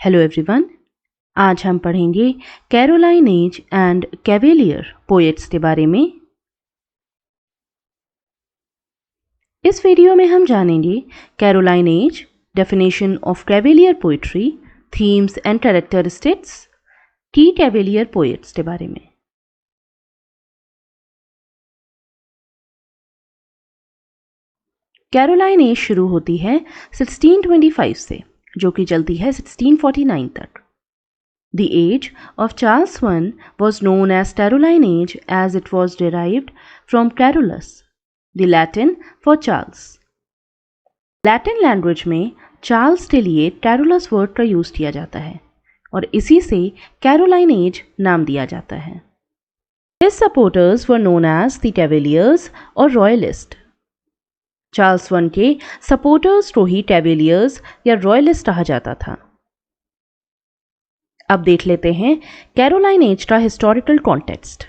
Hello everyone. आज हम पढ़ेंगे Caroline age and cavalier poets के बारे में। इस वीडियो में हम जानेंगे Caroline age, definition of cavalier poetry, themes and characteristics की कैवेलियर पोएट्स के बारे में। कैरोलाइन एज शुरू होती है 1625 से, जो कि चलती है 1649 तक। The age of Charles I was known as Caroline age as it was derived from Carolus, the Latin for Charles. Latin language में चार्ल्स के लिए Carolus वर्ड का यूज किया जाता है और इसी से कैरोलाइन एज नाम दिया जाता है। His supporters were known as the Cavaliers और Royalist. चार्ल्स I के सपोर्टर्स को ही कैवेलियर्स या रॉयलिस्ट कहा जाता था। अब देख लेते हैं कैरोलाइन एज का हिस्टोरिकल कॉन्टेक्स्ट।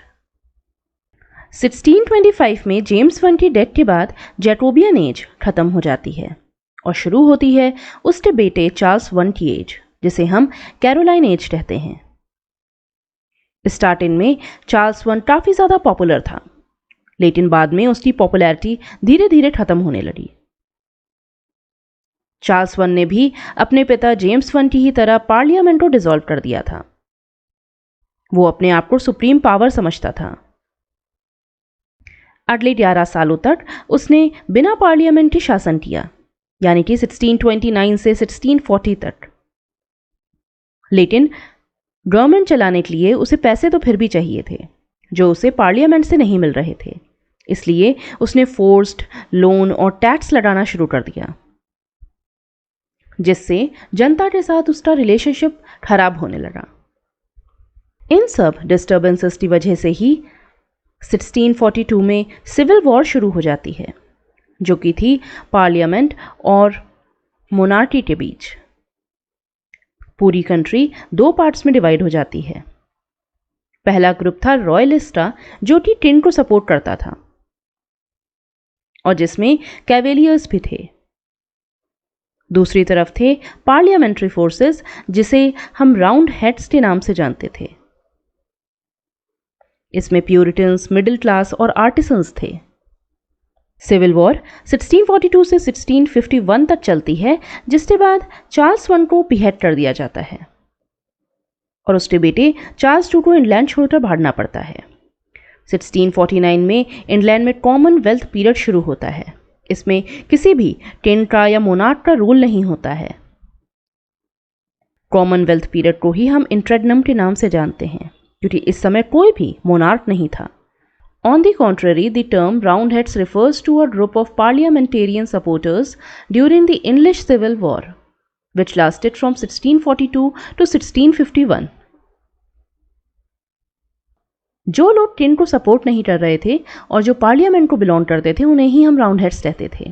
1625 में जेम्स I की डेथ के बाद जैकोबियन एज खत्म हो जाती है और शुरू होती है उसके बेटे चार्ल्स I की एज, जिसे हम कैरोलाइन एज कहते हैं। स्टार्टिंग में चार्ल्स I काफी ज्यादा पॉपुलर था, लेकिन बाद में उसकी पॉपुलैरिटी धीरे धीरे खत्म होने लगी। चार्ल्स I ने भी अपने पिता जेम्स I की ही तरह पार्लियामेंट को डिसॉल्व कर दिया था। वो अपने आप को सुप्रीम पावर समझता था। अगले 11 सालों तक उसने बिना पार्लियामेंट के शासन किया, यानी कि 1629 से 1640 तक। लेकिन गवर्नमेंट चलाने के लिए उसे पैसे तो फिर भी चाहिए थे, जो उसे पार्लियामेंट से नहीं मिल रहे थे। इसलिए उसने फोर्स्ड लोन और टैक्स लगाना शुरू कर दिया, जिससे जनता के साथ उसका रिलेशनशिप खराब होने लगा। इन सब डिस्टर्बेंसेस की वजह से ही 1642 में सिविल वॉर शुरू हो जाती है, जो कि थी पार्लियामेंट और मोनार्की के बीच। पूरी कंट्री दो पार्ट्स में डिवाइड हो जाती है। पहला ग्रुप था रॉयलिस्ट का, जो कि किंग को सपोर्ट करता था और जिसमें कैवेलियर्स भी थे। दूसरी तरफ थे पार्लियामेंट्री फोर्सेस, जिसे हम राउंड हेड्स के नाम से जानते थे। इसमें प्यूरिटन्स, मिडिल क्लास और आर्टिसंस थे। सिविल वॉर 1642 से 1651 तक चलती है, जिसके बाद चार्ल्स I को बिहेड कर दिया जाता है और उसके बेटे चार्ल्स II को इंग्लैंड छोड़कर भागना पड़ता है। 1649 में इंग्लैंड में कॉमनवेल्थ पीरियड शुरू होता है। इसमें किसी भी किंग का या मोनार्क का रूल नहीं होता है। कॉमनवेल्थ पीरियड को ही हम इंट्रेगनम के नाम से जानते हैं, क्योंकि इस समय कोई भी मोनार्क नहीं था। On the contrary, the term roundheads refers to a group of parliamentarian supporters during the English civil war, which lasted from 1642 to 1651. जो लोग किंग को सपोर्ट नहीं कर रहे थे और जो पार्लियामेंट को बिलोंग करते थे, उन्हें ही हम राउंडहेड्स कहते थे।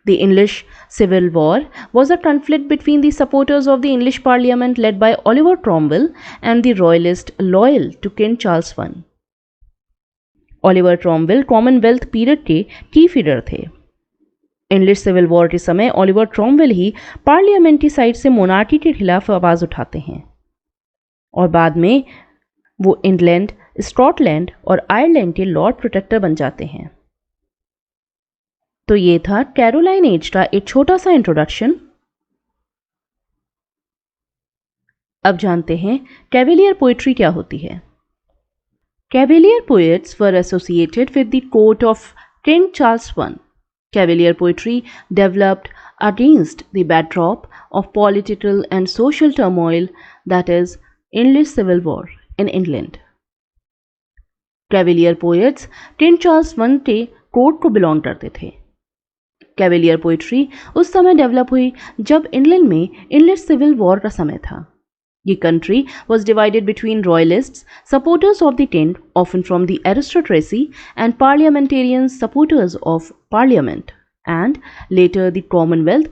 The English Civil War was a conflict between the supporters of the English Parliament led by Oliver Cromwell and the royalists loyal to King Charles I. Oliver Cromwell Commonwealth period के की figure थे। English civil war के समय Oliver Cromwell ही parliament की side से monarchy के खिलाफ आवाज उठाते हैं और बाद में वो इंग्लैंड, स्कॉटलैंड और आयरलैंड के लॉर्ड प्रोटेक्टर बन जाते हैं। तो ये था कैरोलाइन एज का एक छोटा सा इंट्रोडक्शन। अब जानते हैं कैवेलियर पोएट्री क्या होती है। Cavalier poets were associated with the court of king Charles I. Cavalier poetry developed against the backdrop of political and social turmoil, that is, English Civil War in England. Cavalier poets King Charles I के court को belong करते थे। Cavalier poetry उस समय develop हुई जब England में English civil war का समय था। ये country was divided between royalists, supporters of the king, often from the aristocracy, and parliamentarians, supporters of parliament, and later the Commonwealth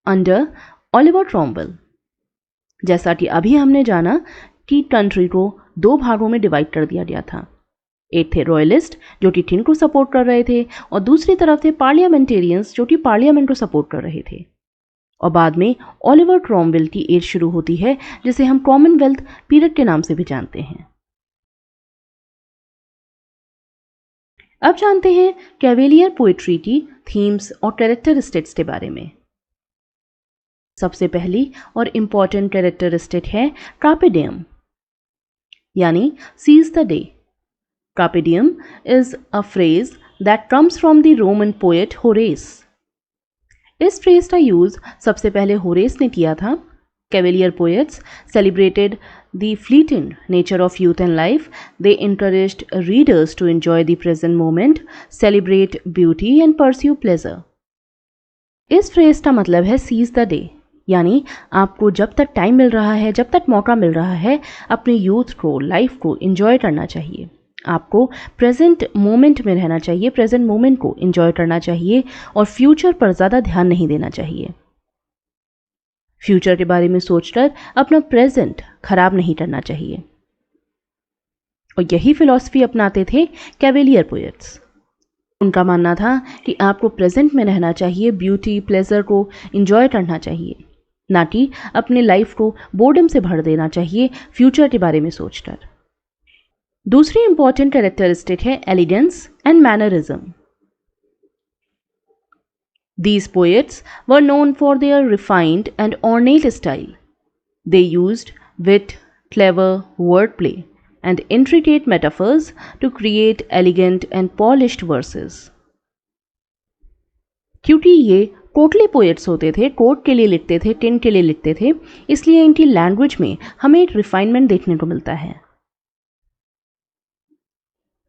under Oliver Cromwell. जैसा कि अभी हमने जाना कि कंट्री को दो भागों में डिवाइड कर दिया गया था। एक थे रॉयलिस्ट, जो कि किंग को सपोर्ट कर रहे थे, और दूसरी तरफ थे पार्लियामेंटेरियंस, जो कि पार्लियामेंट को सपोर्ट कर रहे थे। और बाद में ओलिवर क्रॉमवेल की एज शुरू होती है, जिसे हम कॉमनवेल्थ पीरियड के नाम से भी जानते हैं। अब जानते हैं कैवेलियर पोएट्री की थीम्स और कैरेक्टरिस्टिक्स के बारे में। सबसे पहली और इम्पॉर्टेंट कैरेक्टरिस्टिक है कार्पे डियम, यानी seize the day. Carpe diem is a phrase that comes from the Roman poet Horace. इस फ्रेज का यूज सबसे पहले होरेस ने किया था। Cavalier poets celebrated the fleeting nature of youth and life. They encouraged readers to enjoy the present moment, celebrate beauty and pursue pleasure. इस phrase का मतलब है सीज द डे, यानी आपको जब तक टाइम मिल रहा है, जब तक मौका मिल रहा है, अपनी यूथ को, लाइफ को एंजॉय करना चाहिए। आपको प्रेजेंट मोमेंट में रहना चाहिए, प्रेजेंट मोमेंट को एंजॉय करना चाहिए और फ्यूचर पर ज़्यादा ध्यान नहीं देना चाहिए। फ्यूचर के बारे में सोचकर अपना प्रेजेंट खराब नहीं करना चाहिए। और यही फिलॉसफी अपनाते थे कैवेलियर पोएट्स। उनका मानना था कि आपको प्रेजेंट में रहना चाहिए, ब्यूटी, प्लेजर को एंजॉय करना चाहिए, ना कि अपने लाइफ को बोर्डम से भर देना चाहिए फ्यूचर के बारे में सोचकर। दूसरी इंपॉर्टेंट कैरेक्टरिस्टिक है elegance and mannerism. These poets were known for their refined and ornate style. They used wit, clever wordplay, and intricate metaphors to create elegant and polished verses. क्योंकि ये कोर्टली पोएट्स होते थे, court के लिए लिखते थे, king के लिए लिखते थे, इसलिए इनकी लैंग्वेज में हमें एक रिफाइनमेंट देखने को मिलता है।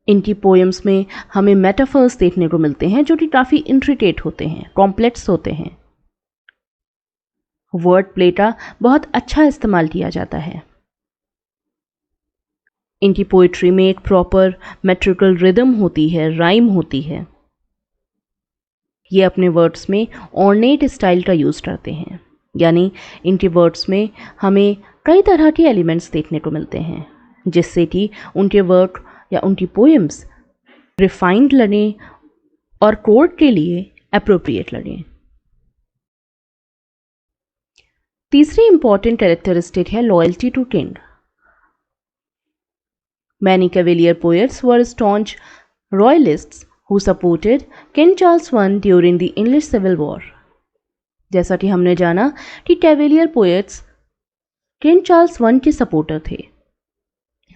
इनकी पोएम्स में हमें मेटाफर्स देखने को मिलते हैं जो कि काफ़ी इंट्रिकेट होते हैं, कॉम्प्लेक्स होते हैं। वर्ड प्ले का बहुत अच्छा इस्तेमाल किया जाता है। इनकी पोएट्री में एक प्रॉपर मेट्रिकल रिदम होती है, राइम होती है। ये अपने वर्ड्स में ऑर्नेट स्टाइल का यूज़ करते हैं, यानी इनके वर्ड्स में हमें कई तरह के एलिमेंट्स देखने को मिलते हैं, जिससे कि उनके वर्क या उनकी पोएम्स रिफाइंड लगें और कोर्ट के लिए अप्रोप्रिएट लगें। तीसरी इंपॉर्टेंट कैरेक्टरिस्टिक है loyalty to king. Many cavalier poets were staunch royalists who supported King Charles I during the English Civil War. जैसा कि हमने जाना कि cavalier poets king Charles I के सपोर्टर थे।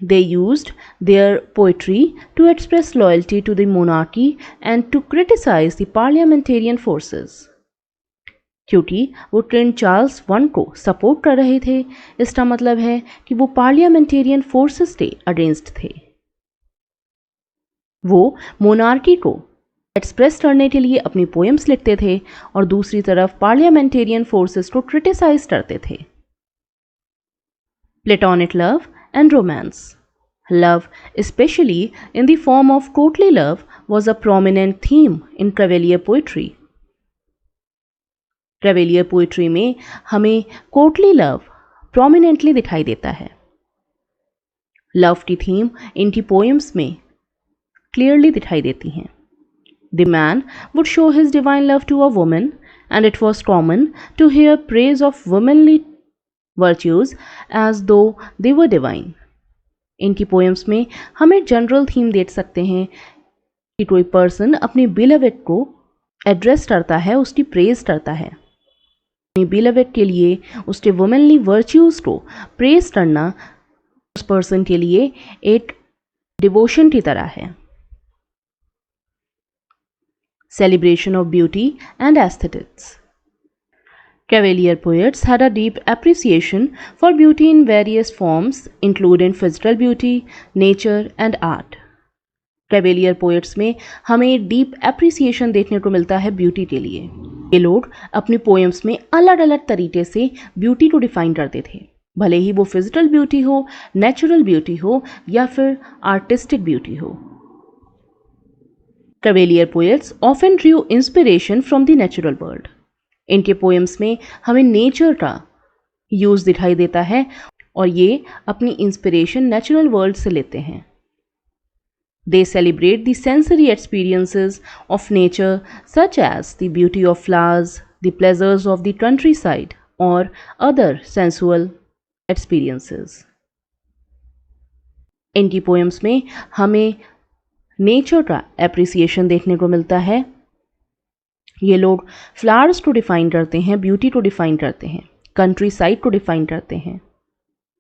They used their poetry to express loyalty to the monarchy and to criticize the parliamentarian forces. क्योंकि वो king Charles I को सपोर्ट कर रहे थे, इसका मतलब है कि वो पार्लियामेंटेरियन फोर्सेस के अगेंस्ट थे। वो मोनार्की को एक्सप्रेस करने के लिए अपनी पोएम्स लिखते थे और दूसरी तरफ पार्लियामेंटेरियन फोर्सेस को क्रिटिसाइज करते थे। Platonic love and romance. Love, especially in the form of courtly love, was a prominent theme in Cavalier poetry. Cavalier poetry में हमें courtly love prominently दिखाई देता है। लव की थीम इनकी पोएम्स में क्लियरली दिखाई देती हैं। The man would show his divine love to a woman, and it was common to hear praise of womanly virtues as though they were divine. इनकी पोएम्स में हम एक जनरल थीम देख सकते हैं कि कोई पर्सन अपनी बिलवेड को एड्रेस करता है, उसकी प्रेज करता है। अपनी बिलवेड के लिए उसके वुमेनली वर्च्यूज को प्रेज करना उस पर्सन के लिए एक डिवोशन की तरह है। Celebration of beauty and aesthetics. Cavalier poets had a deep appreciation for beauty in various forms, including physical beauty, nature, and art. Cavalier poets में हमें डीप एप्रिसिएशन देखने को मिलता है ब्यूटी के लिए। ये लोग अपनी पोएम्स में अलग अलग तरीके से ब्यूटी को डिफाइन करते थे, भले ही वो फिजिकल ब्यूटी हो, नेचुरल ब्यूटी हो या फिर आर्टिस्टिक ब्यूटी हो। Cavalier poets often drew inspiration from the natural world. इनके पोएम्स में हमें नेचर का यूज दिखाई देता है और ये अपनी इंस्पिरेशन नेचुरल वर्ल्ड से लेते हैं। They celebrate the sensory experiences of nature such as the beauty of flowers, the pleasures of the countryside or other sensual experiences. इनकी पोएम्स में हमें नेचर का एप्रिसिएशन देखने को मिलता है। ये लोग फ्लावर्स को डिफाइन करते हैं, ब्यूटी को डिफाइन करते हैं, कंट्री साइड को डिफाइन करते हैं।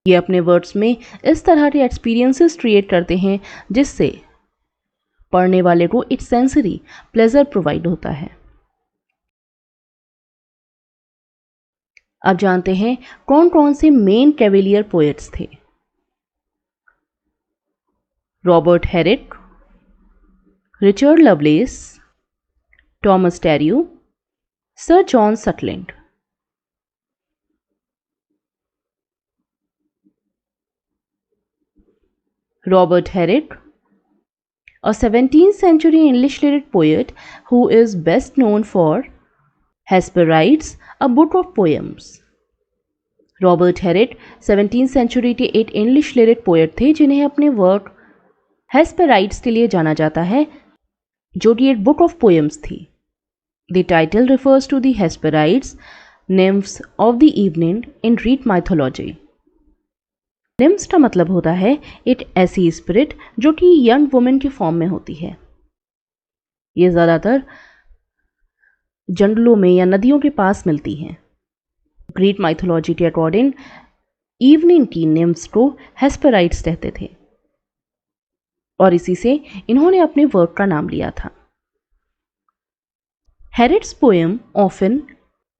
ये अपने वर्ड्स में इस तरह के एक्सपीरियंसेस क्रिएट करते हैं जिससे पढ़ने वाले को एक सेंसरी प्लेजर प्रोवाइड होता है। अब जानते हैं कौन कौन से मेन कैवेलियर पोएट्स थे। Robert Herrick, Richard Lovelace, Thomas टेरियो, sir John Suckling. Robert Herrick, a 17th century English lyric poet who is best known for Hesperides, a book of poems. Robert Herrick 17th century के एक English lyric poet थे जिन्हें अपने work हेस्पेराइड्स के लिए जाना जाता है, जो कि एक बुक ऑफ पोएम्स थी। The title refers to the Hesperides, nymphs of the evening in Greek mythology. Nymphs का मतलब होता है एक ऐसी स्पिरिट जो कि यंग वुमेन के फॉर्म में होती है। ये ज़्यादातर जंगलों में या नदियों के पास मिलती हैं। ग्रीक माइथोलॉजी के अकॉर्डिंग इवनिंग की निम्स को हेस्पेराइड्स कहते थे और इसी से इन्होंने अपने वर्क का नाम लिया था। Herrick's poem often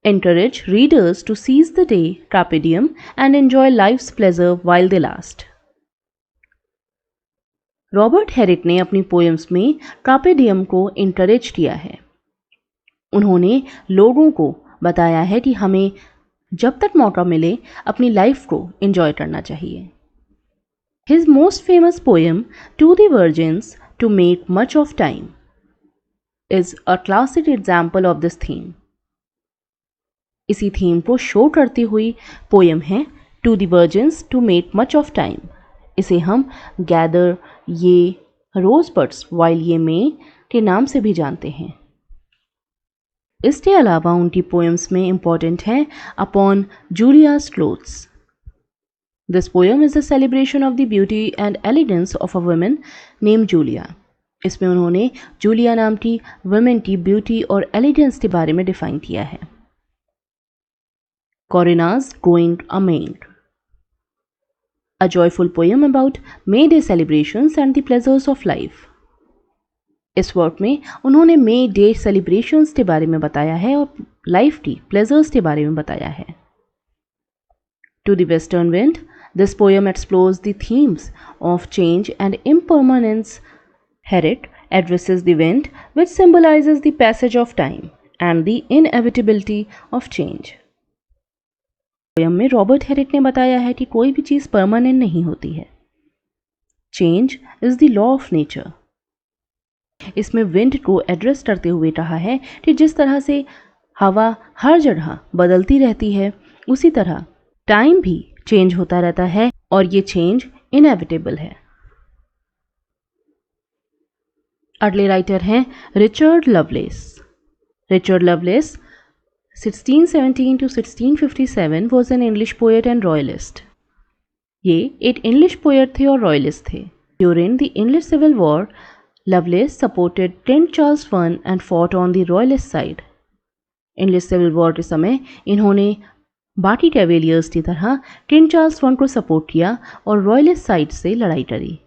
encourage readers to seize the day, carpe diem, and enjoy life's pleasure while they last. Robert Herrick ने अपनी पोएम्स में कार्पे डियम को इंकरेज किया है। उन्होंने लोगों को बताया है कि हमें जब तक मौका मिले अपनी लाइफ को एंजॉय करना चाहिए। His most famous poem, To the Virgins, To Make Much of Time, is a classic example of this theme. इसी थीम को शो करती हुई पोएम है to the virgins to make much of time. इसे हम gather ये रोज buds while ये मे के नाम से भी जानते हैं। इसके अलावा उनकी पोएम्स में इंपॉर्टेंट है upon Julia's clothes. This poem is a celebration of the beauty and elegance of a women name Julia. इसमें उन्होंने जूलिया नाम की वुमेन की ब्यूटी और एलिगेंस के बारे में डिफाइन किया है। Corinna's Going a Maid, a joyful poem about May Day celebrations and the pleasures of life. इस वर्क में उन्होंने मे डे सेलिब्रेशंस के बारे में बताया है और लाइफ की प्लेजर्स के बारे में बताया है। To the Western Wind, this poem explores the themes of change and impermanence. Herrick addresses the wind, which symbolizes the passage of time and the inevitability of change. Poem में Robert Herrick ने बताया है कि कोई भी चीज़ permanent नहीं होती है। Change is the law of nature. इसमें विंड को एड्रेस करते हुए कहा है कि जिस तरह से हवा हर जगह बदलती रहती है, उसी तरह टाइम भी चेंज होता रहता है और ये चेंज इनएविटेबल है। अगले राइटर हैं Richard loveless. Richard loveless 1617 to 1657 was an English poet and royalist. ये एक इंग्लिश पोएट थे और रॉयलिस्ट थे। During the English Civil War, Lovelace supported King Charles I and fought on the royalist side. English civil war के समय इन्होंने बाकी cavaliers की तरह किंग चार्ल्स I को सपोर्ट किया और रॉयलिस्ट साइड से लड़ाई करी।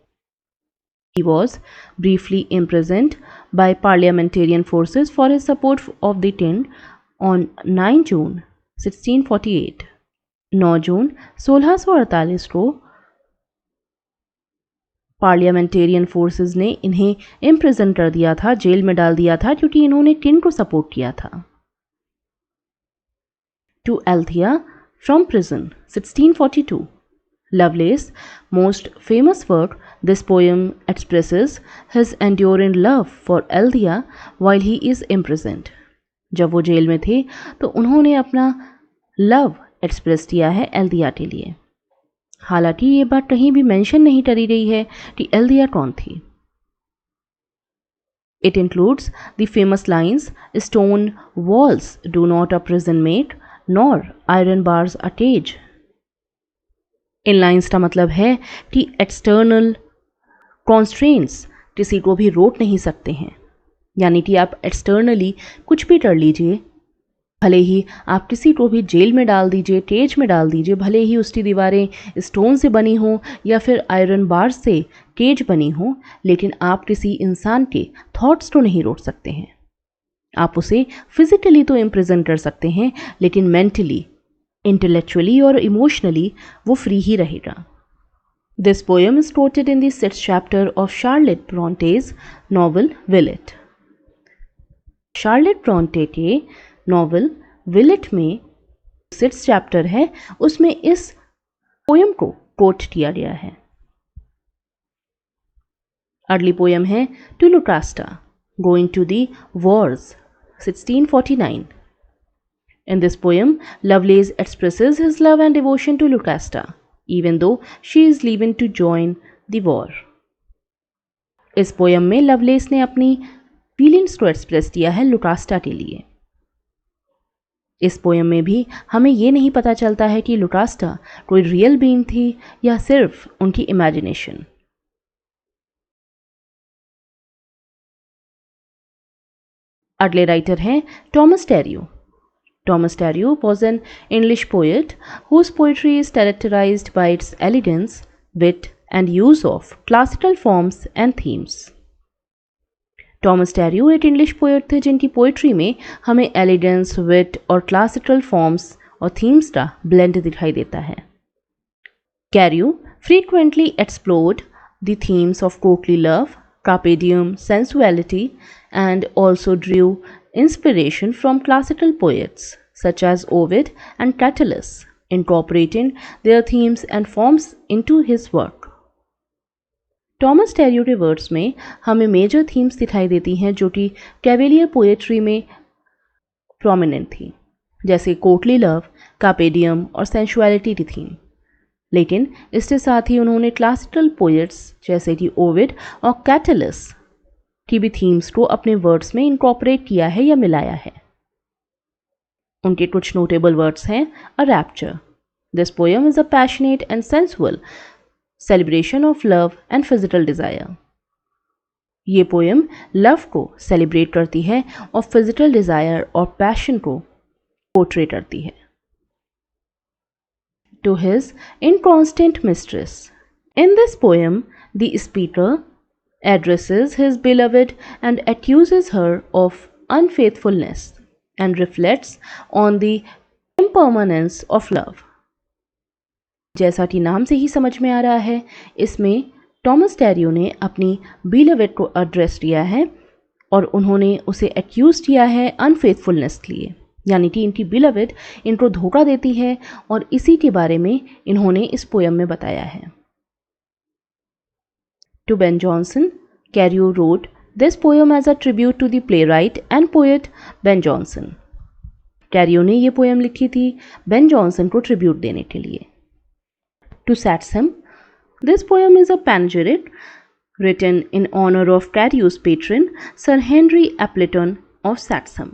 He was briefly imprisoned by parliamentarian forces for his support of the king on 9 June 1648. 9 जून 1648 को पार्लियामेंटेरियन फोर्सेस ने इन्हें इम्प्रिजन कर दिया था, जेल में डाल दिया था, क्योंकि इन्होंने किंग को सपोर्ट किया था। To Althea from prison 1642. Lovelace's most famous work, this poem expresses his enduring love for Althea while he is imprisoned. जब वो जेल में थे तो उन्होंने अपना लव एक्सप्रेस किया है एल्दिया के लिए। हालांकि ये बात कहीं भी मेंशन नहीं करी गई है कि एल्दिया कौन थी। It includes the famous lines, "Stone walls do not a prison make, nor iron bars a cage." In lines का मतलब है कि एक्सटर्नल कॉन्स्ट्रेंट्स किसी को भी रोक नहीं सकते हैं, यानी कि आप एक्सटर्नली कुछ भी कर लीजिए, भले ही आप किसी को भी जेल में डाल दीजिए, केज में डाल दीजिए, भले ही उसकी दीवारें स्टोन से बनी हों या फिर आयरन बार से केज बनी हो, लेकिन आप किसी इंसान के थॉट्स को नहीं रोक सकते हैं। आप उसे फिजिकली तो इम्प्रिजन कर सकते हैं, लेकिन मेंटली, इंटेलेक्चुअली और इमोशनली वो फ्री ही रहेगा। This poem is quoted in the 6th chapter of Charlotte Bronte's novel Villette. Charlotte Brontë के नॉवल विलेट में 6th चैप्टर है, उसमें इस पोएम को कोट किया गया है। अगली पोएम है to Lucasta, going to the wars, 1649. In this poem, Lovelace expresses his love and devotion to Lucasta, even though she is leaving to join the war. इस पोएम में लवलेस ने अपनी फीलिंग्स को एक्सप्रेस किया है लुकास्टा के लिए। इस पोएम में भी हमें ये नहीं पता चलता है कि लुकास्टा कोई रियल बीइंग थी या सिर्फ उनकी इमेजिनेशन। अगले राइटर हैं Thomas टेरियो। Thomas Terry was an English poet whose poetry is characterized by its elegance, wit, and use of classical forms and themes. Thomas Terry एक इंग्लिश पोएट थे जिनकी पोइट्री में हमें एलिगेंस, विट और क्लासिकल फॉर्म्स और themes का blend दिखाई देता है। Carew frequently explored the themes of courtly love, carpe diem, sensuality, and also drew inspiration from classical poets such as Ovid and Catullus, incorporating their themes and forms into his work. Thomas टेरियो के words में हमें major themes दिखाई देती हैं जो कि cavalier poetry में प्रोमिनेंट थी, जैसे कोर्टली लव, कार्पे डियम और सेंसुअलिटी की थीम। लेकिन इसके साथ ही उन्होंने क्लासिकल पोएट्स जैसे कि ओविड और कैटुलस की भी थीम्स को अपने वर्ड्स में इनकॉर्पोरेट किया है या मिलाया है। उनके कुछ नोटेबल वर्ड्स हैं a rapture. This poem is a passionate and sensual celebration of love and physical desire. ये पोएम लव को सेलिब्रेट करती है और फिजिकल डिजायर और पैशन को पोर्ट्रे करती है। To his inconstant mistress, in this poem the speaker addresses his beloved and accuses her of unfaithfulness and reflects on the impermanence of love. जैसा कि नाम से ही समझ में आ रहा है, इसमें टॉमस टेरियो ने अपनी बिलवेड को एड्रेस किया है और उन्होंने उसे एक्यूज किया है अनफेथफुलनेस के लिए, यानी कि इनकी बिलवेड इनको धोखा देती है और इसी के बारे में इन्होंने इस पोएम में बताया है। To Ben Jonson, Carew wrote this poem as a tribute to the playwright and poet Ben Jonson. Carew ने ये पोएम लिखी थी बेन जॉनसन को ट्रिब्यूट देने के लिए। To Satsum, this poem is a panegyric written in honor of Carew's patron Sir Henry Appleton of Satsum,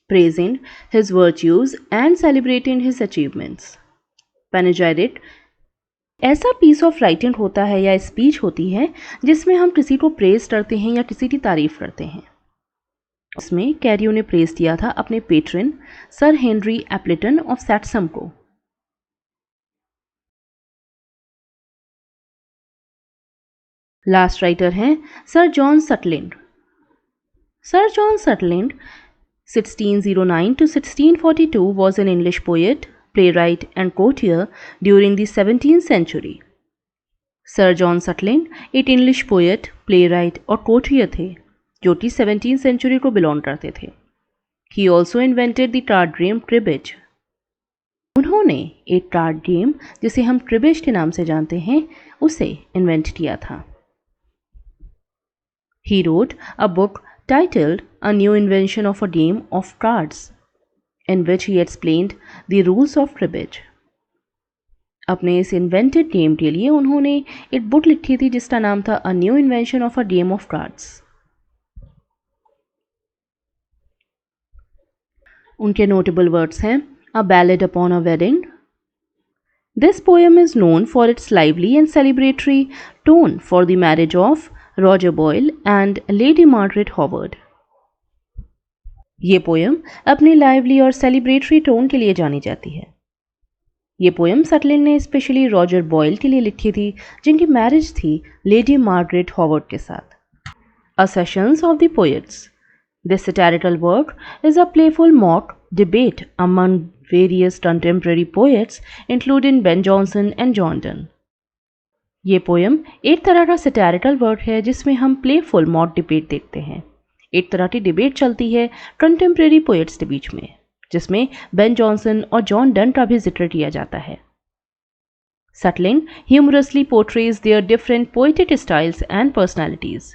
praising his virtues and celebrating his achievements. Panegyric ऐसा piece of writing होता है या speech होती है जिसमें हम किसी को प्रेज करते हैं या किसी की तारीफ करते हैं। उसमें कैरियो ने प्रेज किया था अपने patron sir Henry Appleton of सैट्सम को। लास्ट राइटर हैं sir John Suckling. Sir John Suckling 1609 to 1642 was an English poet, playwright and courtier during the 17th century. Sir John Suckling एक इंग्लिश पोएट, प्लेराइट और courtier थे जो कि 17th century को belong करते थे। He also invented the card game cribbage. उन्होंने एक कार्ड गेम जिसे हम क्रिबेज के नाम से जानते हैं उसे इन्वेंट किया था। He wrote a book titled A New Invention of a Game of Cards, in which he explained the rules of cribbage. अपने इस इन्वेंटेड गेम के लिए उन्होंने एक बुक लिखी थी जिसका नाम था a new invention of a game of cards. उनके नोटेबल वर्ड्स हैं a ballad upon a wedding. This poem is known for its lively and celebratory tone for the marriage of Roger Boyle and Lady Margaret Howard. ये poem अपनी lively और celebratory tone के लिए जानी जाती है. ये पोएम सटलिन ने स्पेशली रॉजर बॉयल के लिए लिखी थी, जिनकी मैरिज थी लेडी मार्गरेट हॉवर्ड के साथ. A Sessions of the Poets. This satirical work is a playful mock debate among various contemporary poets, including Ben Jonson and John Donne. ये पोएम एक तरह का सैटारिकल वर्क है जिसमें हम प्लेफुल मॉक डिबेट देखते हैं. एक तरह की डिबेट चलती है कंटेम्प्रेरी पोएट्स के बीच में, जिसमें बेन जॉनसन और जॉन डन का भी जिक्र किया जाता है. Suckling humorously portrays their different poetic styles and personalities.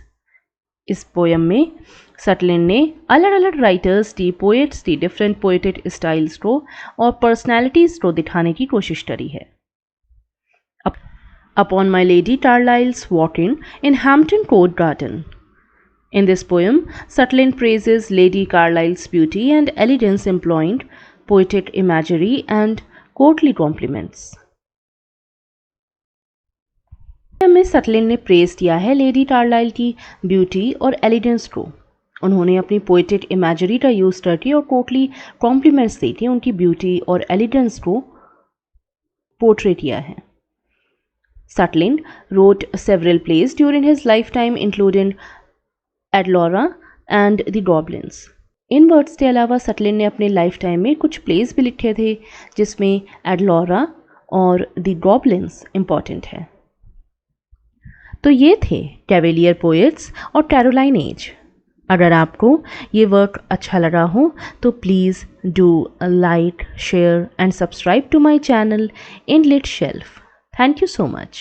इस पोएम में सटलिन ने अलग अलग राइटर्स की, पोएट्स की डिफरेंट पोएटिक स्टाइल्स को और पर्सनैलिटीज को दिखाने की कोशिश करी है. Upon my Lady Carlisle's walk-in in Hampton Court Garden. In this poem, Sutlin praises Lady Carlisle's beauty and elegance, employing poetic imagery and courtly compliments. में सटलिन ने प्रेज किया है लेडी कार्लाइल की ब्यूटी और एलिगेंस को. उन्होंने अपनी poetic imagery का यूज करके और कोर्टली कॉम्प्लीमेंट्स देके उनकी ब्यूटी और एलिगेंस को पोर्ट्रे किया है. Sutlin wrote several plays during his lifetime, including Adlora and The Goblins. In words के अलावा सटलिन ने अपने लाइफ टाइम में कुछ प्लेस भी लिखे थे, जिसमें एडलोरा और द गॉब्लिन्स इम्पॉर्टेंट है. तो ये थे कैवेलियर पोएट्स और कैरोलाइन एज. अगर आपको ये वर्क अच्छा लगा हो तो please do like, share and subscribe to my channel in Lit Shelf. Thank you so much.